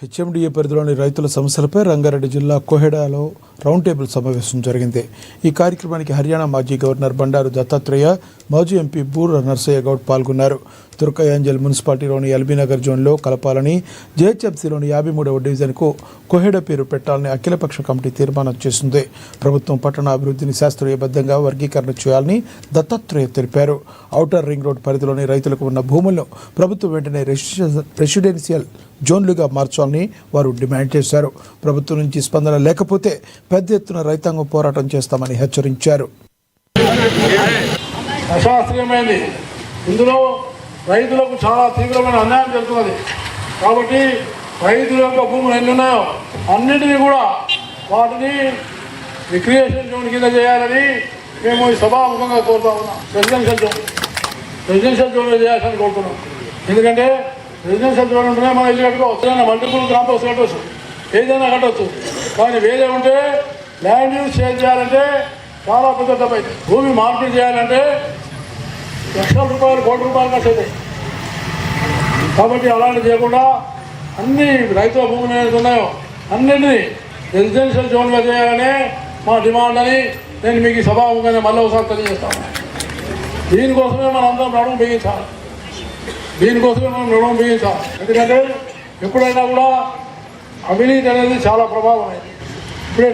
HMDA పరిధిలోని రైతుల సమస్యలపై రంగారెడ్డి జిల్లా కోహెడాలో రౌండ్ టేబుల్ సమావేశం జరిగింది. ఈ కార్యక్రమానికి హర్యానా మాజీ గవర్నర్ బండారు దత్తాత్రేయ, మాజీ ఎంపీ బూర నర్సయ్య గౌడ్ పాల్గొన్నారు. తుర్కయాంజల్ మున్సిపాలిటీలోని ఎల్బీనగర్ జోన్లో కలపాలని, జేహెచ్ఎంసీలోని 53వ డివిజన్కు కోహెడా పేరు పెట్టాలని అఖిలపక్ష కమిటీ తీర్మానం చేసింది. ప్రభుత్వం పట్టణ అభివృద్ధిని శాస్త్రీయబద్ధంగా వర్గీకరణ చేయాలని దత్తాత్రేయ తెలిపారు. ఔటర్ రింగ్ రోడ్ పరిధిలోని రైతులకు ఉన్న భూములను ప్రభుత్వం వెంటనే రెసిడెన్షియల్ జోన్లుగా మార్చాలని వారు డిమాండ్ చేశారు. ప్రభుత్వం నుంచి స్పందన లేకపోతే పెద్ద ఎత్తున రైతాంగం పోరాటం చేస్తామని హెచ్చరించారు. అశాస్త్రీయమైంది. ఇందులో రైతులకు చాలా తీవ్రమైన అన్యాయం జరుగుతున్నది. కాబట్టి రైతుల యొక్క భూములు ఎన్ని ఉన్నాయో అన్నిటినీ కూడా వాటిని రిక్రియేషన్ జోన్ కింద చేయాలని మేము ఈ సభాముఖంగా కోరుతా ఉన్నాం. రెసిడెన్షియల్ జోన్లో చేయాలని కోరుతున్నాం. ఎందుకంటే రెసిడెన్షియల్ జోన్ ఉంటేనే మనం ఇల్లు కట్టుకోవచ్చు, మల్టిపుల్ క్రాప్ హౌస్ కట్టవచ్చు, ఏదైనా కట్టవచ్చు. కానీ వేరే ఉంటే ల్యాండ్ యూజ్ చేయాలంటే చాలా పెద్ద డబ్బు అవుతుంది. భూమి మార్పిడి చేయాలంటే లక్షల రూపాయలు, కోట్ల రూపాయలు ఖర్చు అవుతాయి. కాబట్టి అలాంటివి చేయకుండా అన్ని రైతుల భూములు ఏదైతే ఉన్నాయో అన్నింటినీ రెసిడెన్షియల్ జోన్గా చేయాలనే మా డిమాండ్ అని నేను మీకు ఈ సభాముఖంగా మళ్ళీ ఒకసారి తెలియజేస్తాను. దీనికోసమే మనం అందరం నడుము బిగించాలి. ఎందుకంటే ఎప్పుడైనా కూడా అవినీతి అనేది చాలా ప్రభావం అయింది. ఇప్పుడే